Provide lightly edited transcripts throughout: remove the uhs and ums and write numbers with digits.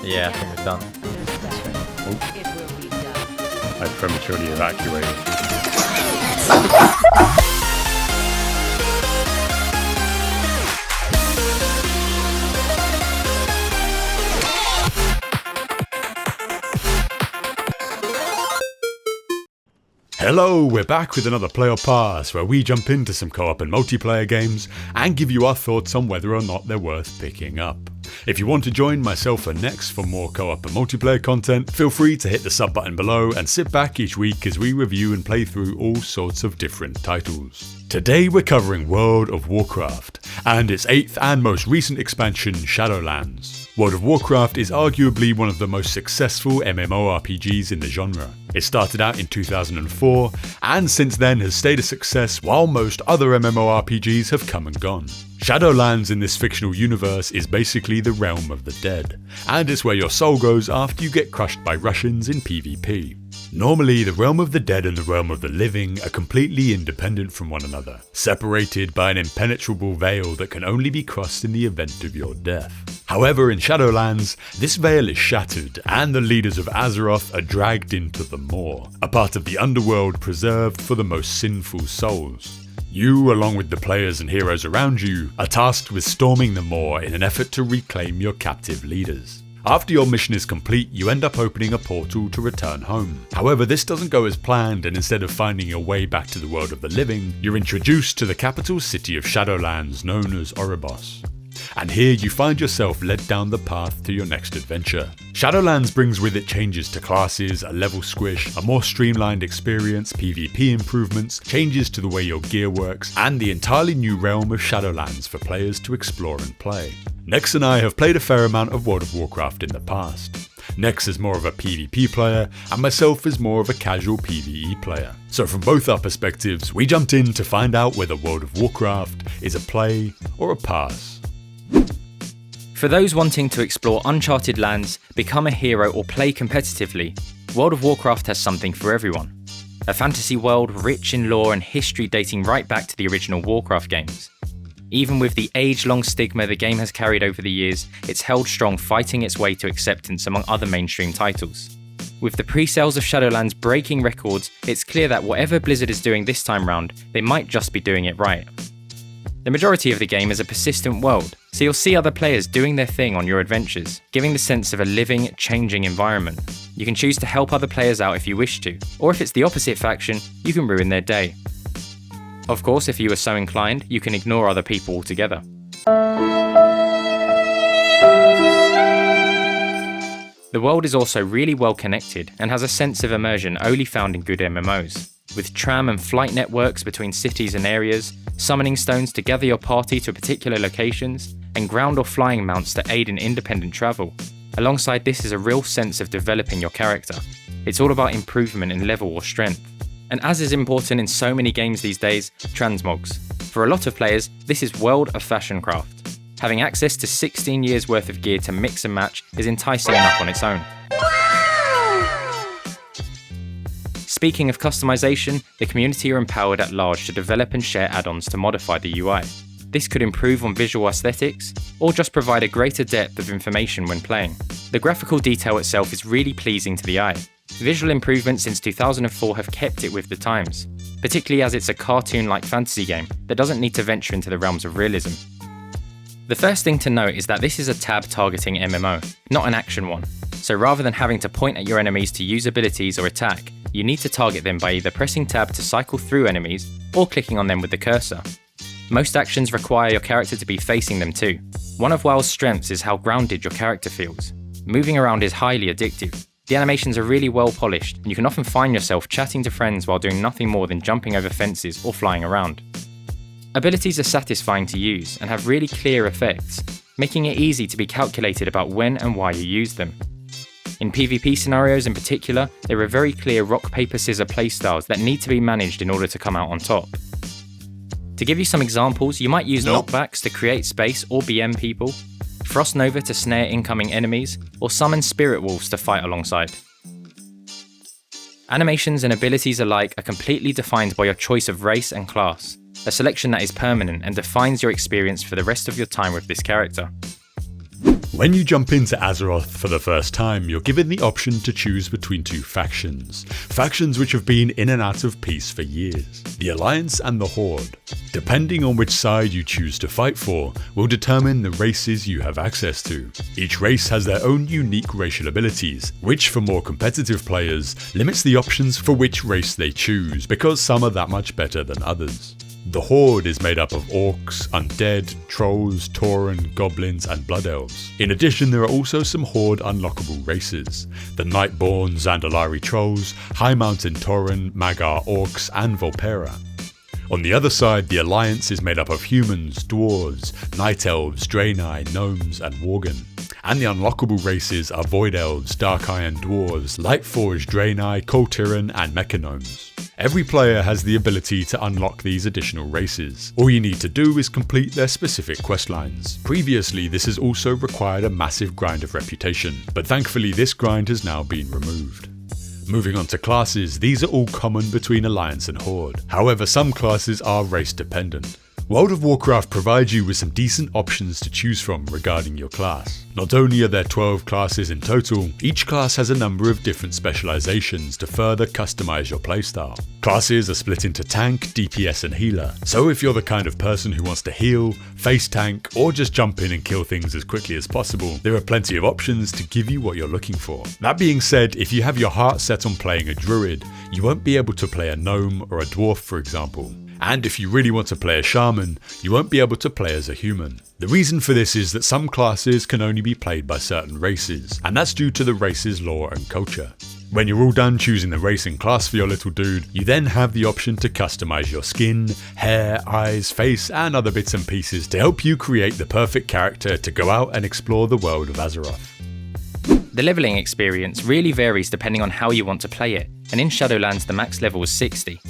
Yeah, I think we're done. I prematurely evacuated. Hello, we're back with another Player Pass, where we jump into some co-op and multiplayer games and give you our thoughts on whether or not they're worth picking up. If you want to join myself and Nex for more co-op and multiplayer content, feel free to hit the sub button below and sit back each week as we review and play through all sorts of different titles. Today we're covering World of Warcraft, and its 8th and most recent expansion, Shadowlands. World of Warcraft is arguably one of the most successful MMORPGs in the genre. It started out in 2004, and since then has stayed a success while most other MMORPGs have come and gone. Shadowlands in this fictional universe is basically the realm of the dead, and it's where your soul goes after you get crushed by Russians in PvP. Normally, the realm of the dead and the realm of the living are completely independent from one another, separated by an impenetrable veil that can only be crossed in the event of your death. However, in Shadowlands, this veil is shattered, and the leaders of Azeroth are dragged into the Maw, a part of the underworld preserved for the most sinful souls. You, along with the players and heroes around you, are tasked with storming the Maw in an effort to reclaim your captive leaders. After your mission is complete, you end up opening a portal to return home. However, this doesn't go as planned, and instead of finding your way back to the world of the living, you're introduced to the capital city of Shadowlands known as Oribos. And here you find yourself led down the path to your next adventure. Shadowlands brings with it changes to classes, a level squish, a more streamlined experience, PvP improvements, changes to the way your gear works, and the entirely new realm of Shadowlands for players to explore and play. Nex and I have played a fair amount of World of Warcraft in the past. Nex is more of a PvP player, and myself is more of a casual PvE player. So from both our perspectives, we jumped in to find out whether World of Warcraft is a play or a pass. For those wanting to explore uncharted lands, become a hero or play competitively, World of Warcraft has something for everyone. A fantasy world rich in lore and history dating right back to the original Warcraft games. Even with the age-long stigma the game has carried over the years, it's held strong, fighting its way to acceptance among other mainstream titles. With the pre-sales of Shadowlands breaking records, it's clear that whatever Blizzard is doing this time round, they might just be doing it right. The majority of the game is a persistent world, so you'll see other players doing their thing on your adventures, giving the sense of a living, changing environment. You can choose to help other players out if you wish to, or if it's the opposite faction, you can ruin their day. Of course, if you are so inclined, you can ignore other people altogether. The world is also really well connected and has a sense of immersion only found in good MMOs. With tram and flight networks between cities and areas, summoning stones to gather your party to particular locations, and ground or flying mounts to aid in independent travel. Alongside this is a real sense of developing your character. It's all about improvement in level or strength. And as is important in so many games these days, Transmogs. For a lot of players, this is world of fashion craft. Having access to 16 years worth of gear to mix and match is enticing enough on its own. Speaking of customization, the community are empowered at large to develop and share add-ons to modify the UI. This could improve on visual aesthetics, or just provide a greater depth of information when playing. The graphical detail itself is really pleasing to the eye. Visual improvements since 2004 have kept it with the times, particularly as it's a cartoon-like fantasy game that doesn't need to venture into the realms of realism. The first thing to note is that this is a tab-targeting MMO, not an action one. So rather than having to point at your enemies to use abilities or attack, you need to target them by either pressing tab to cycle through enemies or clicking on them with the cursor. Most actions require your character to be facing them too. One of WoW's strengths is how grounded your character feels. Moving around is highly addictive. The animations are really well polished, and you can often find yourself chatting to friends while doing nothing more than jumping over fences or flying around. Abilities are satisfying to use and have really clear effects, making it easy to be calculated about when and why you use them. In PvP scenarios in particular, there are very clear rock, paper, scissor playstyles that need to be managed in order to come out on top. To give you some examples, you might use knockbacks to create space or BM people, Frost Nova to snare incoming enemies, or summon Spirit Wolves to fight alongside. Animations and abilities alike are completely defined by your choice of race and class, a selection that is permanent and defines your experience for the rest of your time with this character. When you jump into Azeroth for the first time, you're given the option to choose between two factions. Factions which have been in and out of peace for years. The Alliance and the Horde. Depending on which side you choose to fight for, will determine the races you have access to. Each race has their own unique racial abilities, which for more competitive players, limits the options for which race they choose, because some are that much better than others. The Horde is made up of orcs, undead, trolls, tauren, goblins and blood elves. In addition, there are also some Horde unlockable races. The Nightborn, Zandalari trolls, High Mountain tauren, Magar orcs and Volpera. On the other side, the Alliance is made up of humans, dwarves, night elves, Draenei, gnomes and worgen. And the unlockable races are Void Elves, Dark Iron Dwarves, Lightforged Draenei, Koltiran and Mechanomes. Every player has the ability to unlock these additional races. All you need to do is complete their specific questlines. Previously, this has also required a massive grind of reputation, but thankfully this grind has now been removed. Moving on to classes, these are all common between Alliance and Horde. However, some classes are race dependent. World of Warcraft provides you with some decent options to choose from regarding your class. Not only are there 12 classes in total, each class has a number of different specializations to further customize your playstyle. Classes are split into tank, DPS and healer, so if you're the kind of person who wants to heal, face tank, or just jump in and kill things as quickly as possible, there are plenty of options to give you what you're looking for. That being said, if you have your heart set on playing a druid, you won't be able to play a gnome or a dwarf for example. And if you really want to play a shaman, you won't be able to play as a human. The reason for this is that some classes can only be played by certain races, and that's due to the race's lore and culture. When you're all done choosing the race and class for your little dude, you then have the option to customize your skin, hair, eyes, face and other bits and pieces to help you create the perfect character to go out and explore the world of Azeroth. The leveling experience really varies depending on how you want to play it, and in Shadowlands the max level is 60.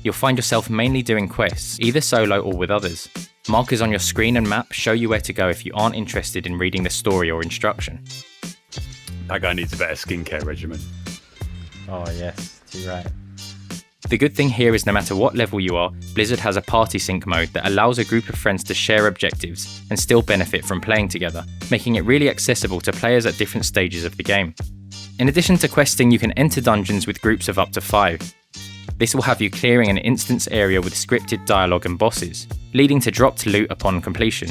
You'll find yourself mainly doing quests, either solo or with others. Markers on your screen and map show you where to go if you aren't interested in reading the story or instruction. That guy needs a better skincare regimen. Oh yes, too right. The good thing here is no matter what level you are, Blizzard has a party sync mode that allows a group of friends to share objectives and still benefit from playing together, making it really accessible to players at different stages of the game. In addition to questing, you can enter dungeons with groups of up to 5. This will have you clearing an instance area with scripted dialogue and bosses, leading to dropped loot upon completion.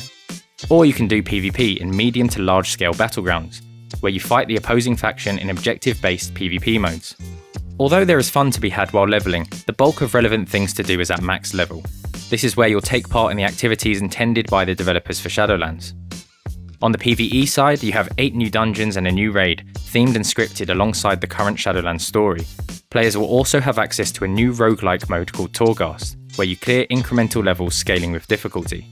Or you can do PvP in medium to large scale battlegrounds, where you fight the opposing faction in objective-based PvP modes. Although there is fun to be had while leveling, the bulk of relevant things to do is at max level. This is where you'll take part in the activities intended by the developers for Shadowlands. On the PvE side, you have 8 new dungeons and a new raid, themed and scripted alongside the current Shadowlands story. Players will also have access to a new roguelike mode called Torghast, where you clear incremental levels scaling with difficulty.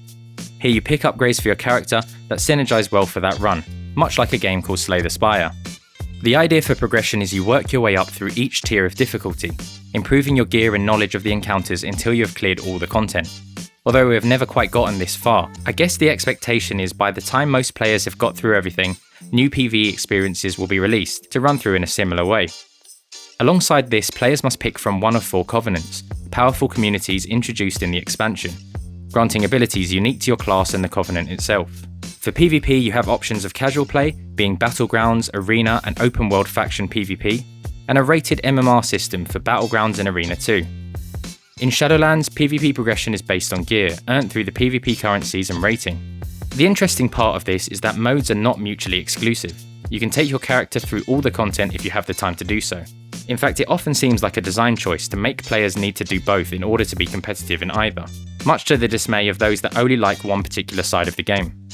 Here you pick upgrades for your character that synergize well for that run, much like a game called Slay the Spire. The idea for progression is you work your way up through each tier of difficulty, improving your gear and knowledge of the encounters until you have cleared all the content. Although we have never quite gotten this far, I guess the expectation is by the time most players have got through everything, new PvE experiences will be released to run through in a similar way. Alongside this, players must pick from one of 4 covenants, powerful communities introduced in the expansion, granting abilities unique to your class and the covenant itself. For PvP, you have options of casual play, being battlegrounds, arena and open world faction PvP, and a rated MMR system for battlegrounds and arena too. In Shadowlands, PvP progression is based on gear, earned through the PvP currencies and rating. The interesting part of this is that modes are not mutually exclusive. You can take your character through all the content if you have the time to do so. In fact, it often seems like a design choice to make players need to do both in order to be competitive in either, much to the dismay of those that only like one particular side of the game.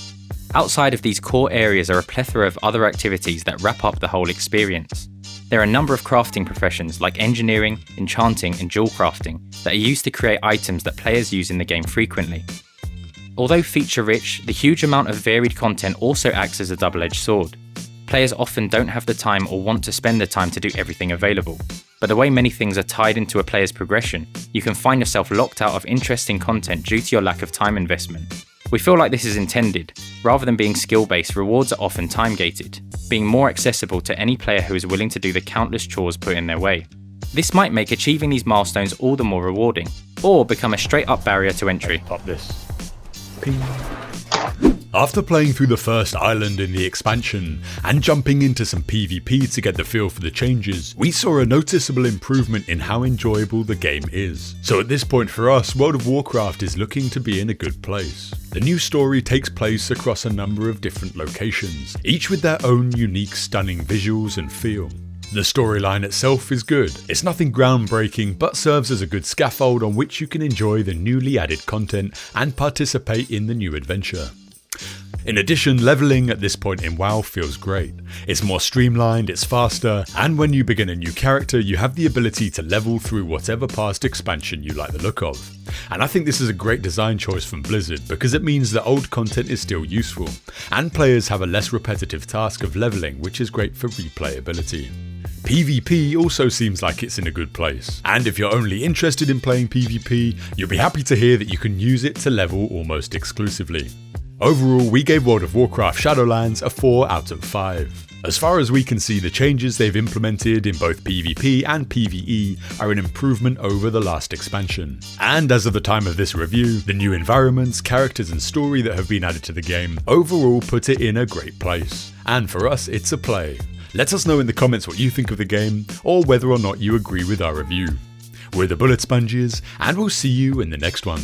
Outside of these core areas are a plethora of other activities that wrap up the whole experience. There are a number of crafting professions like engineering, enchanting and jewel crafting that are used to create items that players use in the game frequently. Although feature-rich, the huge amount of varied content also acts as a double-edged sword. Players often don't have the time or want to spend the time to do everything available, but the way many things are tied into a player's progression, you can find yourself locked out of interesting content due to your lack of time investment. We feel like this is intended. Rather than being skill-based, rewards are often time-gated, being more accessible to any player who is willing to do the countless chores put in their way. This might make achieving these milestones all the more rewarding, or become a straight-up barrier to entry. Pop this. Ping. After playing through the first island in the expansion, and jumping into some PvP to get the feel for the changes, we saw a noticeable improvement in how enjoyable the game is. So at this point for us, World of Warcraft is looking to be in a good place. The new story takes place across a number of different locations, each with their own unique stunning visuals and feel. The storyline itself is good. It's nothing groundbreaking, but serves as a good scaffold on which you can enjoy the newly added content and participate in the new adventure. In addition, leveling at this point in WoW feels great. It's more streamlined, it's faster, and when you begin a new character, you have the ability to level through whatever past expansion you like the look of. And I think this is a great design choice from Blizzard because it means that old content is still useful, and players have a less repetitive task of leveling, which is great for replayability. PvP also seems like it's in a good place, and if you're only interested in playing PvP, you'll be happy to hear that you can use it to level almost exclusively. Overall, we gave World of Warcraft Shadowlands a 4 out of 5. As far as we can see, the changes they've implemented in both PvP and PvE are an improvement over the last expansion. And as of the time of this review, the new environments, characters and story that have been added to the game overall put it in a great place. And for us, it's a play. Let us know in the comments what you think of the game, or whether or not you agree with our review. We're the Bullet Sponges, and we'll see you in the next one.